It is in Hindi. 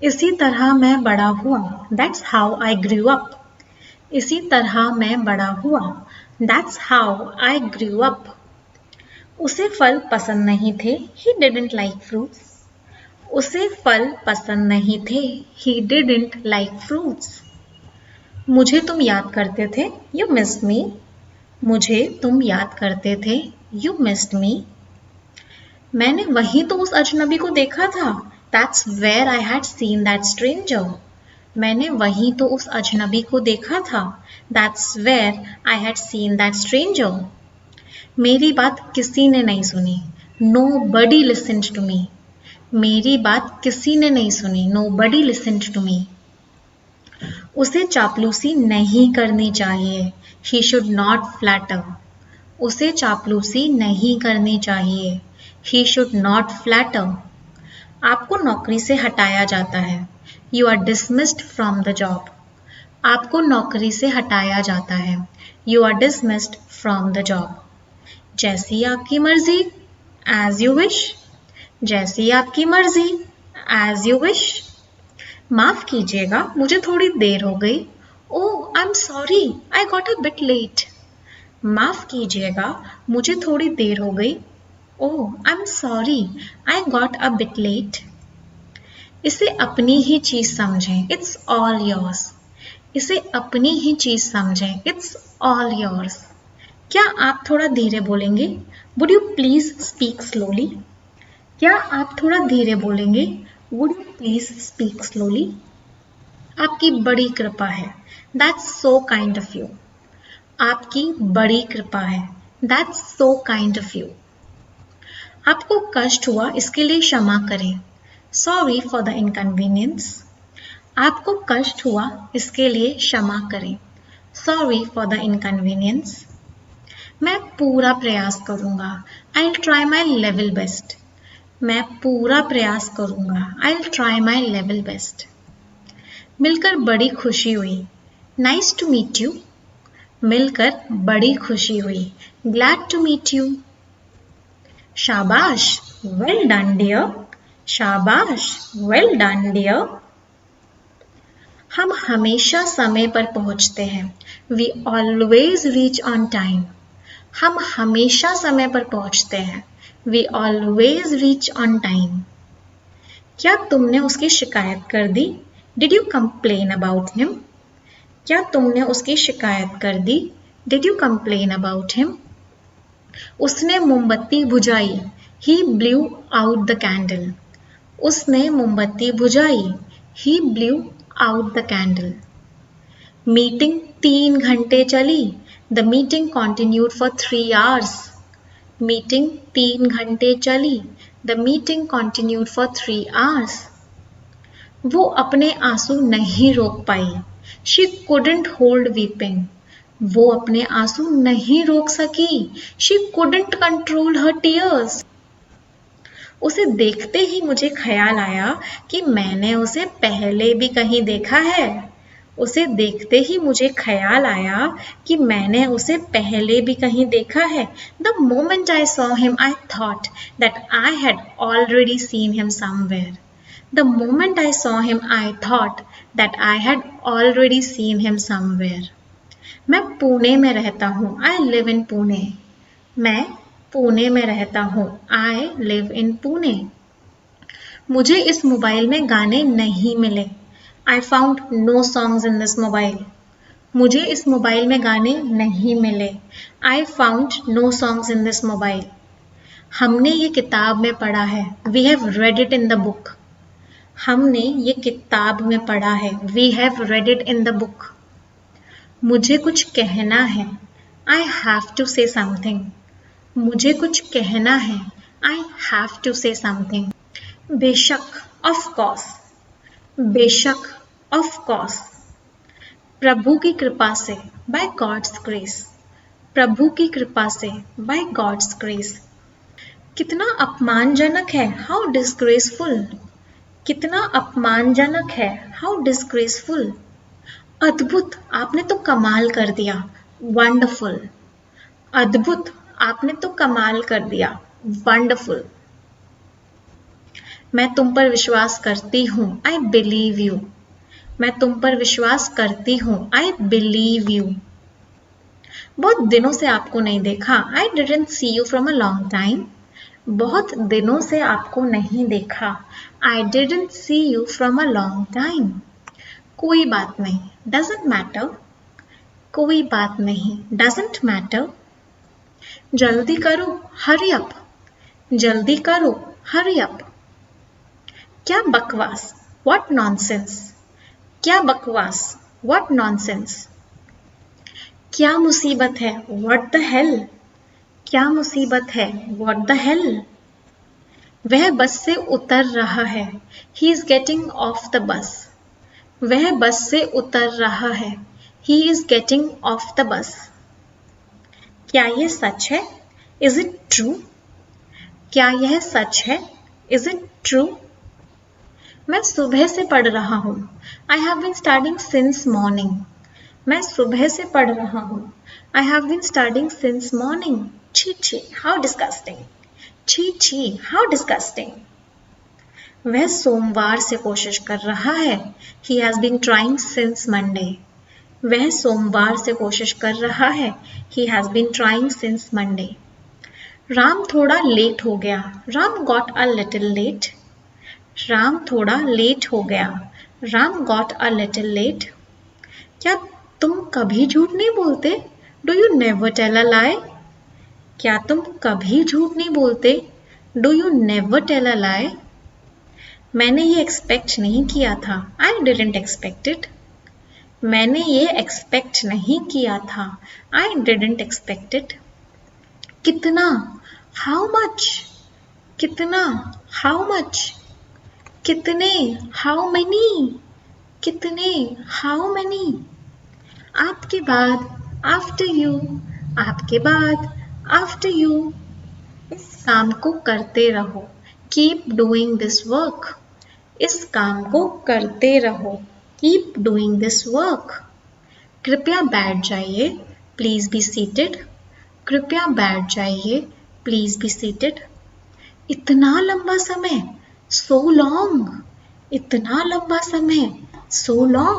इसी तरह मैं बड़ा हुआ, that's how I grew up. इसी तरह मैं बड़ा हुआ, that's how I grew up. उसे फल पसंद नहीं थे, ही डिडंट लाइक फ्रूट्स। उसे फल पसंद नहीं थे, ही डिडंट लाइक फ्रूट्स। मुझे तुम याद करते थे, यू मिस्ड मी। मुझे तुम याद करते थे, यू मिस्ड मी। मैंने वहीं तो उस अजनबी को देखा था, that's where I had seen that stranger. मैंने वहीं तो उस अजनबी को देखा था, that's where I had seen that stranger. मेरी बात किसी ने नहीं सुनी, nobody listened to me. मेरी बात किसी ने नहीं सुनी, nobody listened to me. उसे चापलूसी नहीं करनी चाहिए, ही शुड नॉट फ्लैटर। उसे चापलूसी नहीं करनी चाहिए, ही शुड नॉट फ्लैटर। आपको नौकरी से हटाया जाता है, you are dismissed from the job. आपको नौकरी से हटाया जाता है, you are dismissed from the job. जैसी आपकी मर्जी, एज यू विश। जैसी आपकी मर्जी, एज यू विश। माफ कीजिएगा, मुझे थोड़ी देर हो गई। Oh I am sorry, I got a bit late. माफ कीजिएगा, मुझे थोड़ी देर हो गई। Oh I am sorry, I got a bit late. इसे अपनी ही चीज समझें, इट्स ऑल योर्स। इसे अपनी ही चीज समझें, इट्स ऑल योर्स। क्या आप थोड़ा धीरे बोलेंगे? Would you please speak slowly? क्या आप थोड़ा धीरे बोलेंगे? Would you please speak slowly? आपकी बड़ी कृपा है, that's so kind of you. आपकी बड़ी कृपा है, that's so kind of you. आपको कष्ट हुआ, इसके लिए क्षमा करें, सॉरी फॉर द इनकन्वीनियंस। आपको कष्ट हुआ, इसके लिए क्षमा करें, सॉरी फॉर द इनकन्वीनियंस। मैं पूरा प्रयास करूंगा, I will try my level best. मैं पूरा प्रयास करूंगा, I will try my level best. मिलकर बड़ी खुशी हुई, नाइस टू मीट यू। मिलकर बड़ी खुशी हुई, ग्लैड टू मीट यू। शाबाश, वेल डन डियर। शाबाश, वेल डन डियर। हम हमेशा समय पर पहुंचते हैं, we always reach on time. हम हमेशा समय पर पहुंचते हैं, we always reach on time. क्या तुमने उसकी शिकायत कर दी? Did you complain about him? क्या तुमने उसकी शिकायत कर दी? Did you complain about him? उसने मोमबत्ती बुझाई, he blew out the candle. उसने मोमबत्ती बुझाई, he blew out the candle. Meeting 3 घंटे चली, the meeting continued for 3 hours। Meeting 3 घंटे चली, the meeting continued for 3 hours। वो अपने आंसू नहीं रोक पाई, शी कुडंट होल्ड वीपिंग। वो अपने आंसू नहीं रोक सकी, she couldn't control her tears. उसे देखते ही मुझे ख्याल आया कि मैंने उसे पहले भी कहीं देखा है। उसे देखते ही मुझे ख्याल आया कि मैंने उसे पहले भी कहीं देखा है। The moment I saw him I thought that I had already seen him somewhere. The moment I saw him, I thought that I had already seen him somewhere. मैं पुणे में रहता हूँ, I live in Pune. मैं पुणे में रहता हूँ, I live in Pune. मुझे इस मोबाइल में गाने नहीं मिले, I found no songs in this mobile. मुझे इस मोबाइल में गाने नहीं मिले, I found no songs in this mobile. हमने ये किताब में पढ़ा है, We have read it in the book. हमने ये किताब में पढ़ा है, We have read it in the book. मुझे कुछ कहना है, I have to say something. मुझे कुछ कहना है, I have to say something. बेशक, of course. बेशक, of course. प्रभु की कृपा से, by God's grace. प्रभु की कृपा से, by God's grace. कितना अपमानजनक है, how disgraceful. कितना अपमानजनक है, हाउ डिस्ग्रेसफुल। अद्भुत, आपने तो कमाल कर दिया, वंडरफुल। अद्भुत, आपने तो कमाल कर दिया, वंडरफुल। मैं तुम पर विश्वास करती हूँ, आई बिलीव यू। मैं तुम पर विश्वास करती हूँ, आई बिलीव यू। बहुत दिनों से आपको नहीं देखा, I didn't see you from a long time. बहुत दिनों से आपको नहीं देखा, I didn't see you from a long time. कोई बात नहीं, डजेंट मैटर। कोई बात नहीं, डजेंट मैटर। जल्दी करो, हरी अप। जल्दी करो, हरी अप। क्या बकवास, व्हाट नॉनसेंस। क्या बकवास, व्हाट नॉनसेंस। क्या मुसीबत है, व्हाट द हेल। क्या मुसीबत है, व्हाट द हेल। वह बस से उतर रहा है, he is getting off the bus. वह बस से उतर रहा है, he is getting off the bus. क्या यह सच है, इज इट ट्रू। क्या यह सच है, इज इट ट्रू। मैं सुबह से पढ़ रहा हूँ, I have been studying since morning. मैं सुबह से पढ़ रहा हूँ, I have been studying since morning. छी छी, हाउ डिस्गस्टिंग। छी छी, हाउ डिस्गस्टिंग। वह सोमवार से कोशिश कर रहा है, he has been trying since Monday. वह सोमवार से कोशिश कर रहा है, he has been trying since Monday. Ram थोड़ा लेट हो गया, Ram got a little late. Ram थोड़ा लेट हो गया, Ram got a little late. क्या तुम कभी झूठ नहीं बोलते, do you never tell a lie. क्या तुम कभी झूठ नहीं बोलते, do you never tell a lie. मैंने ये एक्सपेक्ट नहीं किया था, आई डिडंट एक्सपेक्ट इट। मैंने ये एक्सपेक्ट नहीं किया था, आई डिडंट एक्सपेक्ट इट। कितना, हाउ मच। कितना, हाउ मच। कितने, हाउ मेनी। कितने, हाउ मेनी। आपके बाद, आफ्टर यू। आपके बाद, आफ्टर यू। इस काम को करते रहो, कीप डूइंग दिस वर्क। इस काम को करते रहो, कीप डूइंग दिस वर्क। कृपया बैठ जाइए, प्लीज बी सीटेड। कृपया बैठ जाइए, प्लीज बी सीटेड। इतना लंबा समय, सो लॉन्ग। इतना लंबा समय, सो लॉन्ग।